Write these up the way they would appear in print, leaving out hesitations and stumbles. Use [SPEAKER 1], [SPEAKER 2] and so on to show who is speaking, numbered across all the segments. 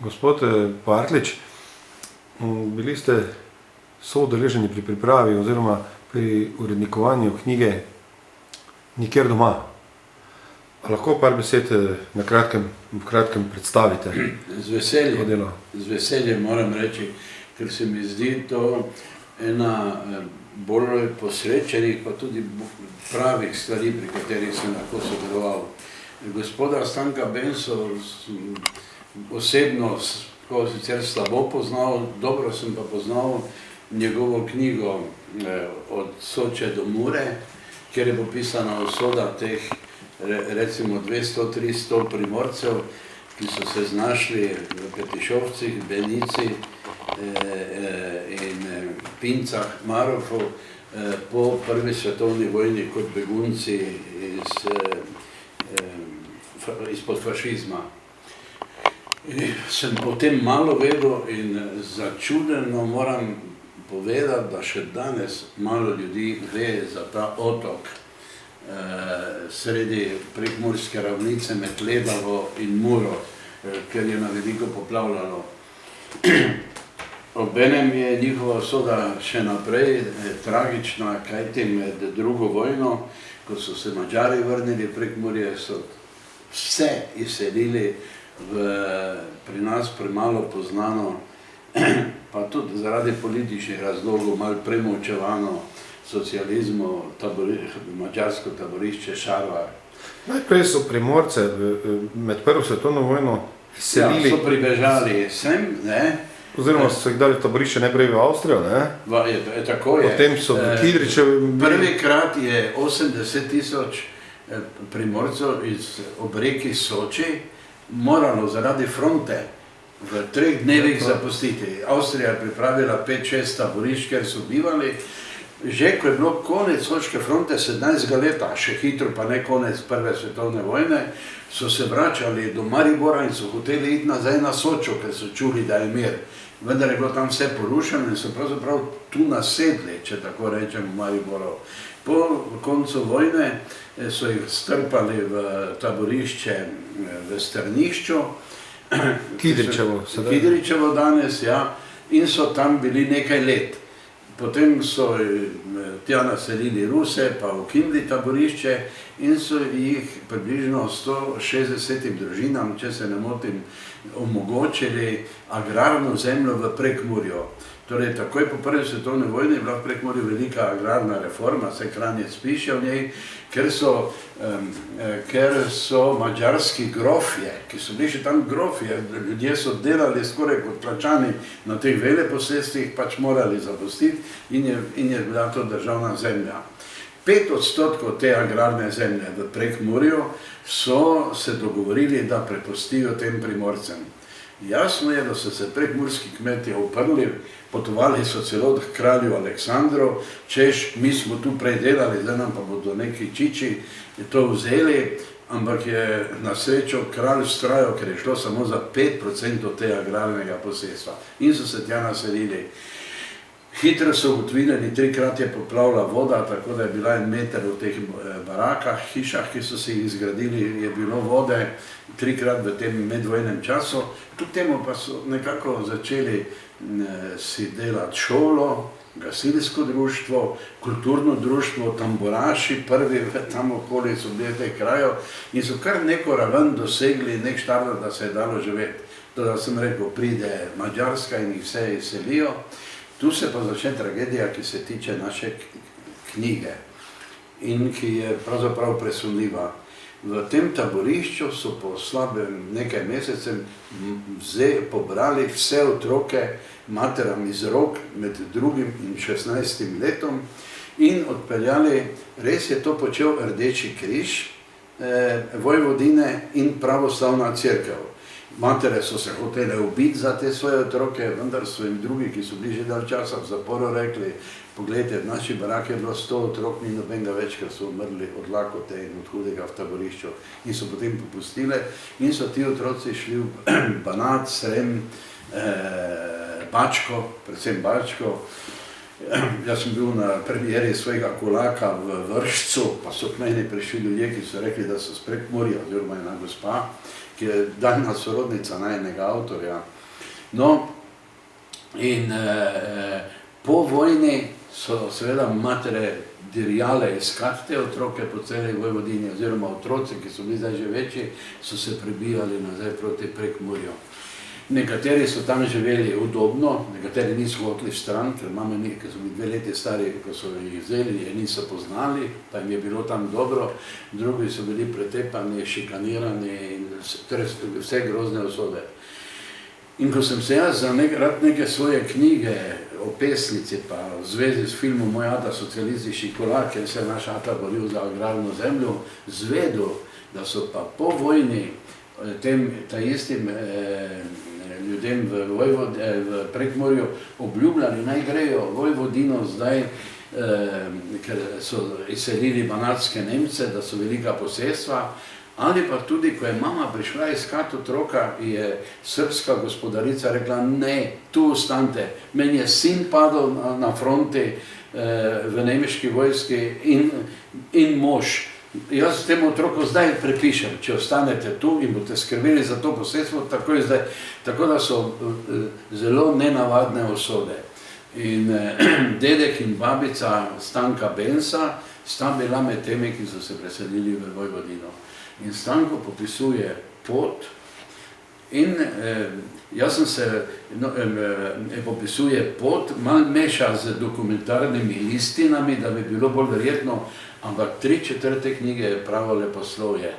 [SPEAKER 1] Gospod Partljič, bili ste soudeleženi pri pripravi oziroma pri urednikovanju knjige Nikjer doma. A lahko par besed v kratkem predstavite?
[SPEAKER 2] Z veseljem moram reči, ker se mi zdi to ena bolj posrečenih, pa tudi pravih stvari, pri katerih sem lahko sodeloval. Gospoda Stanka Benso osebno sicer slabo poznal, dobro sem pa poznal njegovo knjigo Od Soče do Mure, kjer je popisana usoda teh recimo 200-300 Primorcev, ki so se znašli v Petišovcih, Benici in Pincah, Marofu po prvi svetovni vojni kot begunci izpod fašizma. Sem o tem malo vedel in začudeno moram povedati, da še danes malo ljudi gre za ta otok sredi prekmurske ravnice med Ledavo in Muro, ker je na veliko poplavljalo. Obenem je njihova usoda še naprej tragična, kajti med drugo vojno, ko so se Madžari vrnili v Prekmurje, so vse izselili v pri nas premalo poznano, pa tudi zaradi političnih razlogov malo premolčevano socializmu, madžarsko taborišče Šarvar.
[SPEAKER 1] Najprej so Primorce med prvo svetovno vojno izselili.
[SPEAKER 2] Ja, so pribežali sem, ne.
[SPEAKER 1] Oziroma so jih dali taborišče najprej v Avstrijo, ne?
[SPEAKER 2] Tako je.
[SPEAKER 1] Potem so v Kidričevo...
[SPEAKER 2] Prvikrat je 80 000 Primorcev ob reki Soči moralo zaradi fronte v 3 dnevih zapustiti. Avstrija je pripravila 5-6 taborišč, kjer so bivali. Že ko je bilo konec soške fronte 17. leta, še hitro pa ne konec prve svetovne vojne, so se vračali do Maribora in so hoteli iti nazaj na Sočo, ker so čuli, da je mir. Vendar je bilo tam vse porušeno in so pravzaprav tu nasedli, če tako rečem, v Mariboru. Po koncu vojne so jih strpali v taborišče v Strnišču, Kidričevo danes, ja, in so tam bili nekaj let. Potem so tja naselili Ruse, pa ukinili taborišče in so jih približno 160 družinam, če se ne motim, omogočili agrarno zemljo v Prekmurju. Torej, takoj po prvi svetovni vojni je bila v Prekmurju velika agrarna reforma, se Kranjec piše v njej, ker so madžarski grofje, ki so bili še tam grofje, ljudje so delali skoraj kot plačani na teh veleposestvih, pač morali zapustiti in je bila to državna zemlja. 5% te agrarne zemlje v Prekmurju so se dogovorili, da prepustijo tem Primorcem. Jasno je, da so se prekmurski kmetje uprli, potovali so celo k kralju Aleksandru, češ, mi smo tu prej delali, zdaj nam pa bodo neki čiči to vzeli, ampak je na srečo kralj vztrajal, ker je šlo samo za 5% tega agrarnega posestva in so se tja naselili. Hitro so ugotovili, 3-krat je poplavila voda, tako da je bila 1 meter v teh barakah, hišah, ki so se jih zgradili, je bilo vode 3-krat v tem medvojnem času. Kljub temu pa so nekako začeli si delati šolo, gasilsko društvo, kulturno društvo, tamburaši, prvi tam okoli so bili v teh krajev in so kar neko raven dosegli, nek štardard, da se je dalo živeti. To, da sem rekel, pride Madžarska in jih vse izselijo. Tu se pa začne tragedija, ki se tiče naše knjige in ki je pravzaprav presunljiva. V tem taborišču so po slabem nekaj mesecem pobrali vse otroke materam iz rok med 2. in 16. letom in odpeljali, res je to počel Rdeči križ, Vojvodine in pravoslavna cerkev. Matere so se hotele ubiti za te svoje otroke, vendar so jim drugi, ki so bili že dalj časa v zaporu, rekli, poglejte, v naši baraki je bilo 100 otrok, ni nobenega več, ker so umrli od lakote in od hudega v taborišču. In so potem popustile in so ti otroci šli v Banat, Srem, Bačko, predvsem Bačko, Jaz sem bil na premijeri svojega Kulaka v Vršcu, pa so k meni prišli ljudje, ki so rekli, da so s Prekmurja, oziroma ena gospa, ki je daljna sorodnica najnega avtorja. No, in po vojni so seveda matere dirjale iskati te otroke po celi Vojvodini, oziroma otroci, ki so bili zdaj že večji, so se prebijali nazaj proti Prekmurju. Nekateri so tam živeli udobno, nekateri niso hoteli stran, ker mame, ki so bili 2 leti stari, ko so jih vzeli, je niso poznali, pa jim je bilo tam dobro, drugi so bili pretepani, šikanirani in vse grozne usode. In ko sem se jaz za rad neke svoje knjige o pesnici, pa v zvezi s filmom Moj ata socialistični kulak, ker se je naš ata boril za agrarno zemljo, zvedel, da so pa po vojni ta istim ljudem v Prekmurju obljubljali, naj grejo Vojvodino zdaj, ker so izselili banatske Nemce, da so velika posestva, ali pa tudi, ko je mama prišla iskati otroka, je srbska gospodarica rekla, ne, tu ostanite, meni je sin padel na fronti v nemški vojski in mož. Jaz temu otroku zdaj prepišem, če ostanete tu in boste skrbeli za to posestvo, tako da so zelo nenavadne usode. In dedek in babica Stanka Bensa sta bila med temi, ki so se preselili v Vojvodino. In Stanko popisuje pot in jaz sem se, popisuje pot, malo meša z dokumentarnimi listinami, da bi bilo bolj verjetno, ampak 3/4 knjige je pravo leposlovje.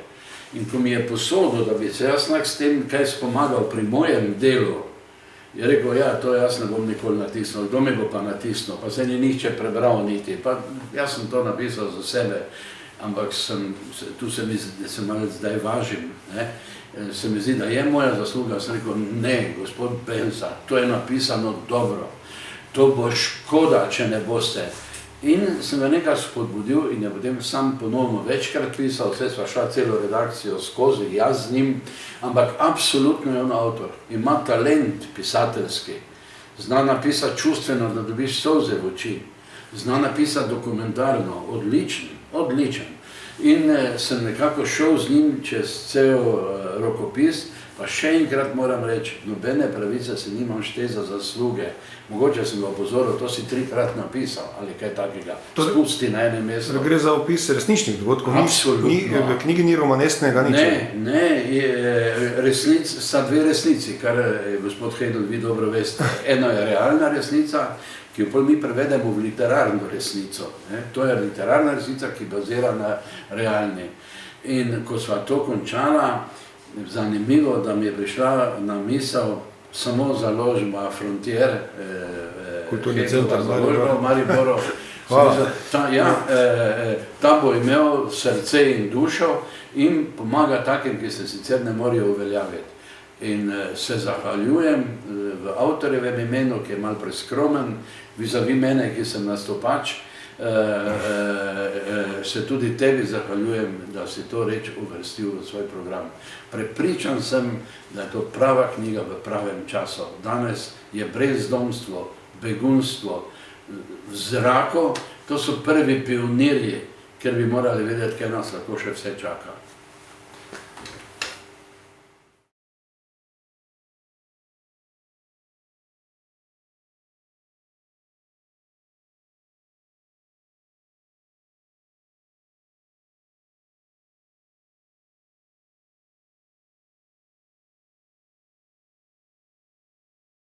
[SPEAKER 2] In ko mi je posodil, da bi se jaz s tem kaj spomagal pri mojem delu, je rekel, ja, to jaz ne bom nikoli natisnil, kdo mi bo pa natisnil, pa se ni nihče prebral niti, pa jaz sem to napisal za sebe, ampak tu se malo zdaj važim, se mi zdi, da je moja zasluga, sem rekel, ne, gospod Bensa, to je napisano dobro, to bo škoda, če ne boste. In sem ga nekaj spodbudil in je potem sam ponovno večkrat pisal, vse sva šla celo redakcijo skozi, jaz z njim, ampak absolutno je on avtor, ima talent pisateljski, zna napisati čustveno, da dobiš solze v oči, zna napisati dokumentarno, odličen. In sem nekako šel z njim čez cel rokopis, pa še enkrat moram reči, nobene pravice se nimam šteti za zasluge. Mogoče sem ga opozoril, to si 3-krat napisal, ali kaj takega, spusti na enem mestu.
[SPEAKER 1] Gre za opis resničnih dogodkov, v knjigi ni romanesknega nič.
[SPEAKER 2] Ne, sta 2 resnici, kar gospod Hedl vi dobro veste. Eno je realna resnica, ki jo mi prevedemo v literarno resnico. To je literarna resnica, ki bazira na realni. In ko sva to končala, zanimivo, da mi je prišla na misel samo založba Frontier,
[SPEAKER 1] Kulturni center
[SPEAKER 2] v Mariboru. Ta bo imel srce in dušo in pomaga takim, ki se sicer ne morejo uveljaviti. In se zahvaljujem v avtorjevem imenu, ki je malo preskromen, vizavi mene, ki sem nastopač, se tudi tebi zahvaljujem, da si to reč uvrstil v svoj program. Prepričan sem, da je to prava knjiga v pravem času. Danes je brezdomstvo, begunstvo, v zraku, to so prvi pionirji, ker bi morali vedeti, kaj nas lahko še vse čaka.